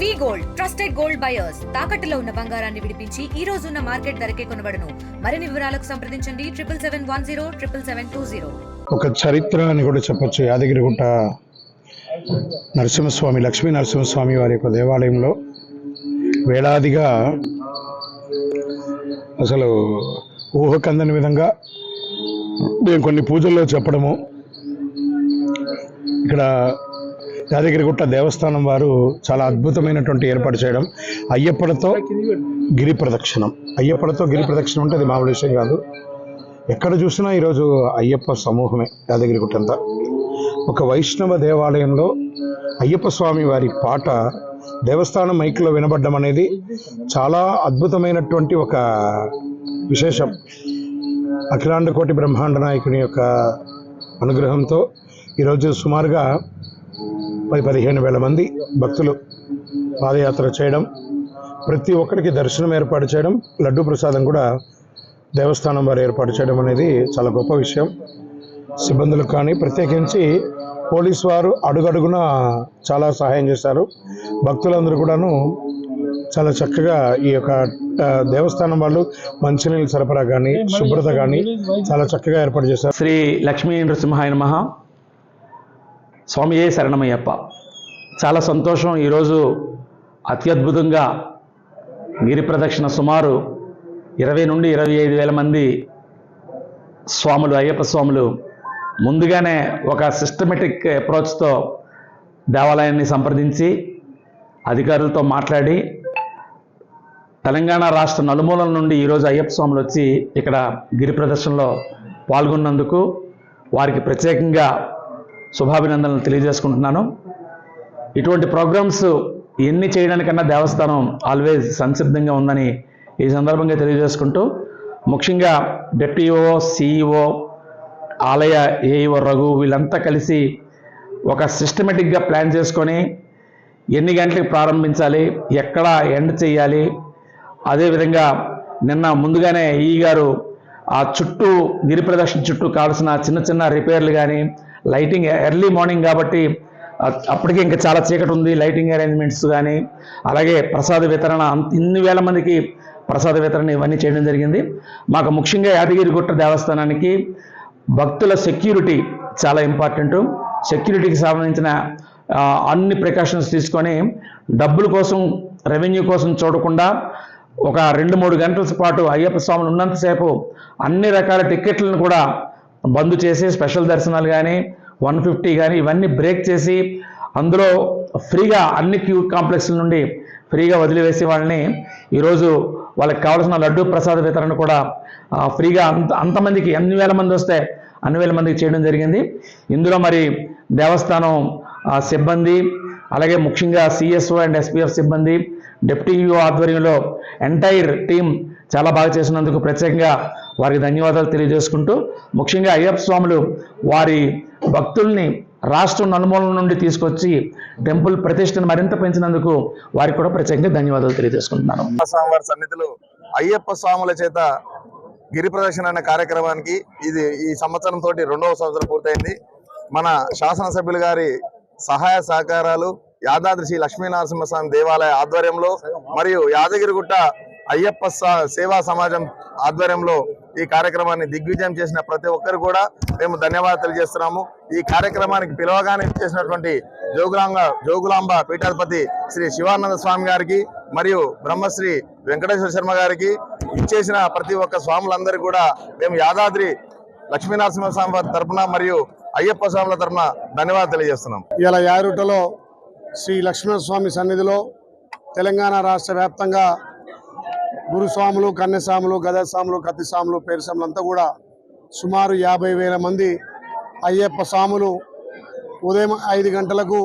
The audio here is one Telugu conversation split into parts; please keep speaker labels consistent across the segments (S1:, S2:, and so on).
S1: వి గోల్డ్ ట్రస్టెడ్ గోల్డ్ బయర్స్ తాకట్టులో ఉన్న బంగారాన్ని విడిపించి ఈ రోజు ఉన్న మార్కెట్ ధరకే కొనబడును. మరిన్ని వివరాలకు సంప్రదించండి 77107720.
S2: ఒక చరిత్ర అని కూడా చెప్పొచ్చు. యాదగిరిగుట్ట నరసింహస్వామి, లక్ష్మీ నరసింహస్వామి వారి యొక్క దేవాలయంలో వేలాదిగా అసలు ఊహకందని విధంగా మేము కొన్ని పూజల్లో చెప్పడము, ఇక్కడ యాదగిరిగుట్ట దేవస్థానం వారు చాలా అద్భుతమైనటువంటి ఏర్పాటు చేయడం, అయ్యప్పలతో గిరి ప్రదక్షిణం. అయ్యప్పలతో గిరి ప్రదక్షిణం అంటే అది మామూలు విషయం కాదు. ఎక్కడ చూసినా ఈరోజు అయ్యప్ప సమూహమే యాదగిరిగుట్ట అంతా. ఒక వైష్ణవ దేవాలయంలో అయ్యప్ప స్వామి వారి పాట దేవస్థానం మైక్లో వినబడ్డం అనేది చాలా అద్భుతమైనటువంటి ఒక విశేషం. అఖిలాండ కోటి బ్రహ్మాండ నాయకుని యొక్క అనుగ్రహంతో ఈరోజు సుమారుగా 15,000 మంది భక్తులు పాదయాత్ర చేయడం, ప్రతి ఒక్కరికి దర్శనం ఏర్పాటు చేయడం, లడ్డూ ప్రసాదం కూడా దేవస్థానం వారు ఏర్పాటు చేయడం అనేది చాలా గొప్ప విషయం. సిబ్బందులకు కానీ ప్రత్యేకించి పోలీసు వారు అడుగడుగున చాలా సహాయం చేశారు. భక్తులందరూ కూడాను చాలా చక్కగా ఈ యొక్క దేవస్థానం వాళ్ళు మంచినీళ్ళ సరఫరా కానీ శుభ్రత కానీ చాలా చక్కగా ఏర్పాటు చేశారు.
S3: శ్రీ లక్ష్మీ నరసింహాయ నమః. స్వామియే శరణమయ్యప్ప. చాలా సంతోషం. ఈరోజు అత్యద్భుతంగా గిరి ప్రదక్షిణ సుమారు 20 నుండి 25,000 మంది స్వాములు, అయ్యప్ప స్వాములు ముందుగానే ఒక సిస్టమేటిక్ అప్రోచ్తో దేవాలయాన్ని సంప్రదించి అధికారులతో మాట్లాడి తెలంగాణ రాష్ట్ర నలుమూలల నుండి ఈరోజు అయ్యప్ప స్వాములు వచ్చి ఇక్కడ గిరి ప్రదర్శనలో పాల్గొన్నందుకు వారికి ప్రత్యేకంగా శుభాభినందనలు తెలియజేసుకుంటున్నాను. ఇటువంటి ప్రోగ్రామ్స్ ఎన్ని చేయడానికన్నా దేవస్థానం ఆల్వేజ్ సంసిద్ధంగా ఉందని ఈ సందర్భంగా తెలియజేసుకుంటూ, ముఖ్యంగా డిప్యూఓ, సిఇఓ, ఆలయ ఏఈఓ రఘు వీళ్ళంతా కలిసి ఒక సిస్టమేటిక్గా ప్లాన్ చేసుకొని ఎన్ని గంటలకు ప్రారంభించాలి, ఎక్కడ ఎండ్ చేయాలి, అదేవిధంగా నిన్న ముందుగానే ఈ గారు ఆ చుట్టూ గిరి ప్రదక్షిణ చుట్టూ కావాల్సిన చిన్న చిన్న రిపేర్లు కానీ, లైటింగ్ ఎర్లీ మార్నింగ్ కాబట్టి అప్పటికే ఇంకా చాలా చీకటి ఉంది, లైటింగ్ అరేంజ్మెంట్స్ కానీ, అలాగే ప్రసాద వితరణ, ఇన్ని వేల మందికి ప్రసాద వితరణ ఇవన్నీ చేయడం జరిగింది. మాకు ముఖ్యంగా యాదగిరిగుట్ట దేవస్థానానికి భక్తుల సెక్యూరిటీ చాలా ఇంపార్టెంట్. సెక్యూరిటీకి సంబంధించిన అన్ని ప్రికాషన్స్ తీసుకొని డబ్బుల కోసం, రెవెన్యూ కోసం చూడకుండా ఒక 2-3 గంటల పాటు అయ్యప్ప స్వాములు ఉన్నంతసేపు అన్ని రకాల టికెట్లను కూడా బంద్ చేసి స్పెషల్ దర్శనాలు కానీ 150 కానీ ఇవన్నీ బ్రేక్ చేసి అందులో ఫ్రీగా అన్ని క్యూ కాంప్లెక్స్ల నుండి ఫ్రీగా వదిలివేసి వాళ్ళని ఈరోజు వాళ్ళకి కావాల్సిన లడ్డూ ప్రసాద వితరణ కూడా ఫ్రీగా అంతమందికి ఎన్ని వేల మంది వస్తే అన్ని వేల మందికి చేయడం జరిగింది. ఇందులో మరి దేవస్థానం సిబ్బంది, అలాగే ముఖ్యంగా సిఎస్ఓ అండ్ ఎస్పీఎఫ్ సిబ్బంది, డిప్యూఓ ఆధ్వర్యంలో ఎంటైర్ టీం చాలా బాగా చేసినందుకు ప్రత్యేకంగా వారికి ధన్యవాదాలు తెలియజేసుకుంటూ, ముఖ్యంగా అయ్యప్ప స్వాములు వారి భక్తుల్ని రాష్ట్రం నలుమూలల నుండి తీసుకొచ్చి టెంపుల్ ప్రతిష్టను మరింత పెంచినందుకు వారికి కూడా ప్రత్యేకంగా ధన్యవాదాలు తెలియజేసుకుంటున్నాను.
S4: స్వామివారి సన్నిధిలో అయ్యప్ప స్వాముల చేత గిరి ప్రదక్షిణ అనే కార్యక్రమానికి ఇది ఈ సంవత్సరం తోటి 2వ సంవత్సరం పూర్తయింది. మన శాసనసభ్యులు గారి సహాయ సహకారాలు, యాదాద్రి శ్రీ లక్ష్మీనరసింహస్వామి దేవాలయ ఆధ్వర్యంలో మరియు యాదగిరిగుట్ట అయ్యప్ప సేవా సమాజం ఆధ్వర్యంలో ఈ కార్యక్రమాన్ని దిగ్విజయం చేసిన ప్రతి ఒక్కరు కూడా మేము ధన్యవాదాలు తెలియజేస్తున్నాము. ఈ కార్యక్రమానికి పిలవగానే చేసినటువంటి జోగులాంబ పీఠాధిపతి శ్రీ శివానంద స్వామి గారికి మరియు బ్రహ్మశ్రీ వెంకటేశ్వర శర్మ గారికి ఇచ్చేసిన ప్రతి ఒక్క స్వాములందరికీ కూడా మేము యాదాద్రి లక్ష్మీనరసింహస్వామి వారి తరఫున మరియు అయ్యప్ప స్వాముల తరఫున ధన్యవాదాలు తెలియజేస్తున్నాం.
S5: ఇలా యారుటలో శ్రీ లక్ష్మీనరస్వామి సన్నిధిలో తెలంగాణ రాష్ట్ర వ్యాప్తంగా గురుస్వాములు, కన్యస్వాములు, గదస్వాములు, కత్తిస్వాములు, పేరుస్వాములు అంతా కూడా సుమారు 50,000 మంది అయ్యప్ప స్వాములు ఉదయం 5 గంటలకు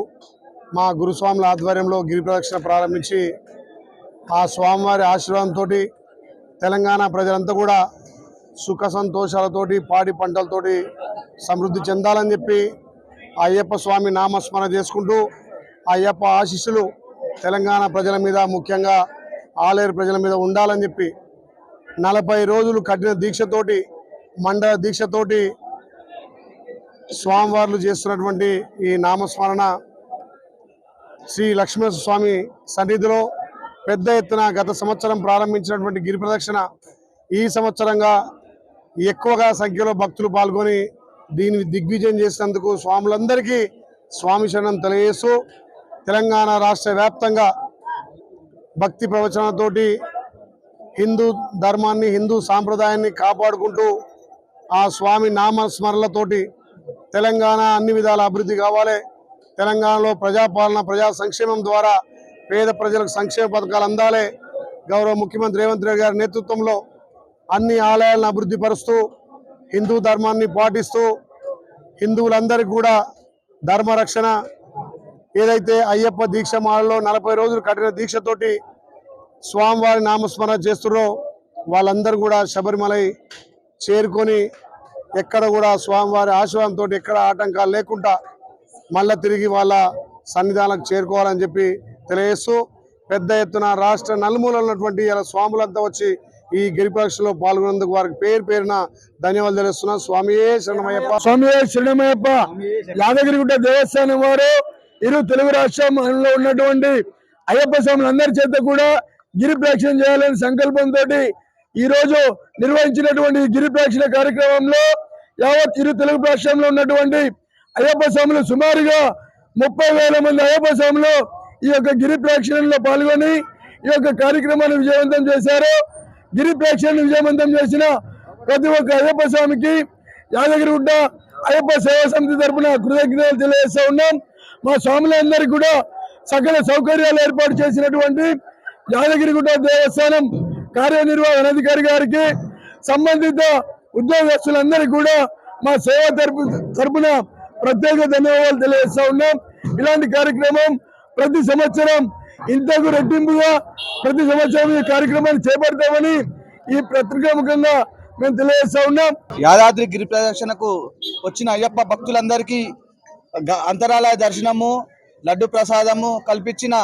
S5: మా గురుస్వాముల ఆధ్వర్యంలో గిరి ప్రదక్షిణ ప్రారంభించి ఆ స్వామివారి ఆశీర్వాదంతో తెలంగాణ ప్రజలంతా కూడా సుఖ సంతోషాలతోటి, పాడి పంటలతోటి సమృద్ధి చెందాలని చెప్పి అయ్యప్ప స్వామి నామస్మరణ చేసుకుంటూ అయ్యప్ప ఆశీస్సులు తెలంగాణ ప్రజల మీద, ముఖ్యంగా ఆలేరు ప్రజల మీద ఉండాలని చెప్పి 40 రోజులు కఠిన దీక్షతోటి, మండల దీక్షతోటి స్వామివార్లు చేస్తున్నటువంటి ఈ నామస్మరణ శ్రీ లక్ష్మీస్వామి సన్నిధిలో పెద్ద ఎత్తున గత సంవత్సరం ప్రారంభించినటువంటి గిరి ప్రదక్షిణ ఈ సంవత్సరంగా ఎక్కువగా సంఖ్యలో భక్తులు పాల్గొని దీన్ని దిగ్విజయం చేసినందుకు స్వాములందరికీ స్వామి శరణం తెలియజేస్తూ తెలంగాణ రాష్ట్ర వ్యాప్తంగా భక్తి ప్రవచనాలతోటి హిందూ ధర్మాన్ని హిందూ సాంప్రదాయాన్ని కాపాడుకుంటూ ఆ స్వామి నామస్మరణలతోటి తెలంగాణ అన్ని విధాల అభివృద్ధి కావాలి. తెలంగాణలో ప్రజాపాలన ప్రజా సంక్షేమం ద్వారా పేద ప్రజలకు సంక్షేమ పథకాలు అందాలి. గౌరవ ముఖ్యమంత్రి రేవంత్ రెడ్డి గారి నేతృత్వంలో అన్ని ఆలయాలను అభివృద్ధి పరుస్తూ హిందూ ధర్మాన్ని పాటిస్తూ హిందువులందరికీ కూడా ధర్మరక్షణ ఏదైతే అయ్యప్ప దీక్ష మాలలో 40 రోజులు కఠిన దీక్షతోటి స్వామివారి నామస్మరణ చేస్తున్నారో వాళ్ళందరూ కూడా శబరిమలై చేరుకొని ఎక్కడ కూడా స్వామివారి ఆశీర్వాదంతో ఎక్కడ ఆటంకాలు లేకుండా మళ్ళీ తిరిగి వాళ్ళ సన్నిధానాలకు చేరుకోవాలని చెప్పి తెలియజేస్తూ పెద్ద ఎత్తున రాష్ట్ర నలుమూలలో ఉన్నటువంటి ఇలా స్వాములంతా వచ్చి ఈ గిరి ప్రదక్షిణలో పాల్గొన్నందుకు వారికి పేరు పేరున ధన్యవాదాలు తెలుస్తున్నాం. స్వామియే శరణమయ్యప్ప.
S6: స్వామియే శరణమయ్యప్ప. యాదగిరిగుట్ట దేవస్థానం వారు ఇరు తెలుగు రాష్ట్రంలో ఉన్నటువంటి అయ్యప్ప స్వాములందరి చేత కూడా గిరి ప్రదక్షిణ చేయాలనే సంకల్పంతో ఈ రోజు నిర్వహించినటువంటి గిరి ప్రదక్షిణ కార్యక్రమంలో యావత్ ఇరు తెలుగు రాష్ట్రంలో ఉన్నటువంటి అయ్యప్ప స్వాములు సుమారుగా 30,000 మంది అయ్యప్ప స్వాములు ఈ యొక్క గిరి ప్రదక్షిణలో పాల్గొని ఈ యొక్క కార్యక్రమాన్ని విజయవంతం చేశారు. గిరి ప్రదక్షిణను విజయవంతం చేసిన ప్రతి ఒక్క అయ్యప్ప స్వామికి యాదగిరిగుట్ట అయ్యప్ప సేవా సమితి తరఫున కృతజ్ఞతలు తెలియజేస్తూ ఉన్నాం. మా స్వాములందరికీ కూడా సకల సౌకర్యాలు ఏర్పాటు చేసినటువంటి యాదగిరిగుట్ట దేవస్థానం కార్యనిర్వహణాధికారి గారికి సంబంధిత ఉద్యోగస్తులందరికీ కూడా మా సేవా తరఫున ప్రత్యేక ధన్యవాదాలు తెలియజేస్తా ఉన్నాం. ఇలాంటి కార్యక్రమం ప్రతి సంవత్సరం ఇంతకు రెట్టింపుగా ప్రతి సంవత్సరం ఈ కార్యక్రమాన్ని చేపడతామని ఈ పత్రికాముఖంగా మేము తెలియజేస్తా ఉన్నాం.
S7: యాదాద్రి గిరి ప్రదక్షిణకు వచ్చిన అయ్యప్ప భక్తులందరికీ అంతరాలయ దర్శనము లడ్డు ప్రసాదము కల్పించిన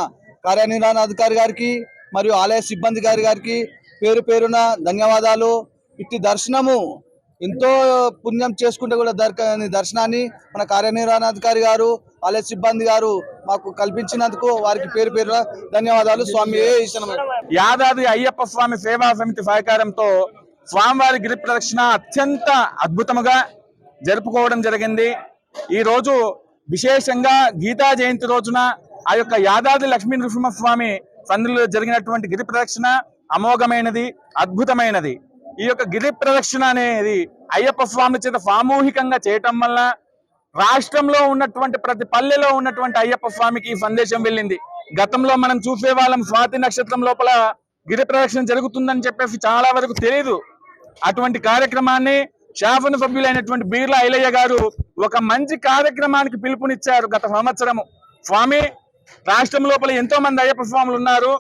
S7: కార్యనిర్వహణాధికారి గారికి మరియు ఆలయ సిబ్బంది గారికి పేరు పేరున ధన్యవాదాలు. ఇట్టి దర్శనము ఎంతో పుణ్యం చేసుకుంటే కూడా దొరకని దర్శనాన్ని మన కార్యనిర్వహణాధికారి గారు ఆలయ సిబ్బంది గారు మాకు కల్పించినందుకు వారికి పేరు పేరున ధన్యవాదాలు. స్వామి
S3: యాదాద్రి అయ్యప్ప స్వామి సేవా సమితి సహకారంతో స్వామివారి గిరి ప్రదక్షిణ అత్యంత అద్భుతముగా జరుపుకోవడం జరిగింది. ఈ రోజు విశేషంగా గీతా జయంతి రోజున ఆ యొక్క యాదాద్రి లక్ష్మీ నృసింహస్వామి సన్నిధిలో జరిగినటువంటి గిరి ప్రదక్షిణ అమోఘమైనది, అద్భుతమైనది. ఈ యొక్క గిరి ప్రదక్షిణ అనేది అయ్యప్ప స్వామి చేత సామూహికంగా చేయటం వల్ల రాష్ట్రంలో ఉన్నటువంటి ప్రతి పల్లెలో ఉన్నటువంటి అయ్యప్ప స్వామికి ఈ సందేశం వెళ్ళింది. గతంలో మనం చూసే వాళ్ళం స్వాతి నక్షత్రం లోపల గిరి ప్రదక్షిణ జరుగుతుందని చెప్పేసి చాలా వరకు తెలియదు. అటువంటి కార్యక్రమాన్ని శాసన సభ్యులైనటువంటి బీర్ల ఐలయ్య గారు ఒక మంచి కార్యక్రమానికి పిలుపునిచ్చారు గత సంవత్సరము. స్వామి, రాష్ట్రం లోపల ఎంతో మంది అయ్యప్ప స్వాములు ఉన్నారు.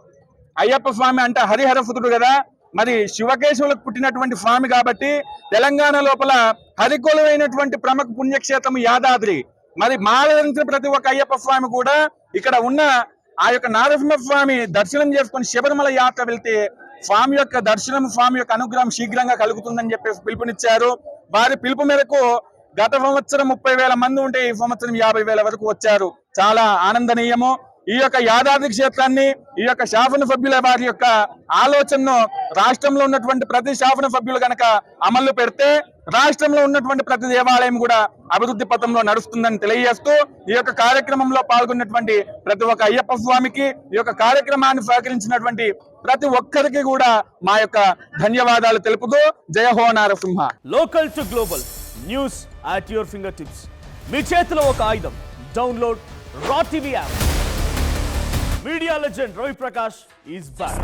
S3: అయ్యప్ప స్వామి అంటే హరిహరసుతుడు కదా, మరి శివకేశవులకు పుట్టినటువంటి స్వామి కాబట్టి తెలంగాణ లోపల హరికొలువైనటువంటి ప్రముఖ పుణ్యక్షేత్రం యాదాద్రి. మరి మాలధరించిన ప్రతి ఒక్క అయ్యప్ప స్వామి కూడా ఇక్కడ ఉన్న ఆ యొక్క నారసింహస్వామి దర్శనం చేసుకుని శబరిమల యాత్ర వెళ్తే స్వామి యొక్క దర్శనం, స్వామి యొక్క అనుగ్రహం శీఘ్రంగా కలుగుతుందని చెప్పేసి పిలుపునిచ్చారు. వారి పిలుపు మేరకు గత సంవత్సరం 30,000 మంది ఉంటే ఈ సంవత్సరం 50,000 వరకు వచ్చారు. చాలా ఆనందనీయము. ఈ యొక్క యాదాద్రి క్షేత్రాన్ని ఈ యొక్క శాసన సభ్యుల వారి యొక్క ఆలోచనను రాష్ట్రంలో ఉన్నటువంటి ప్రతి శాసన సభ్యులు గనక అమలు పెడితే రాష్ట్రంలో ఉన్నటువంటి ప్రతి దేవాలయం కూడా అభివృద్ధి పథంలో నడుస్తుందని తెలియజేస్తూ ఈ యొక్క కార్యక్రమంలో పాల్గొన్నటువంటి ప్రతి ఒక్క అయ్యప్ప స్వామికి, ఈ యొక్క కార్యక్రమాన్ని సహకరించినటువంటి ప్రతి ఒక్కరికి కూడా మా యొక్క ధన్యవాదాలు తెలుపుతూ జయ హో Narasimha.
S8: Local to global news at your finger tips. మీ చేతిలో ఒక ఆయుధం. Download Raw TV app. Media legend Ravi Prakash is back.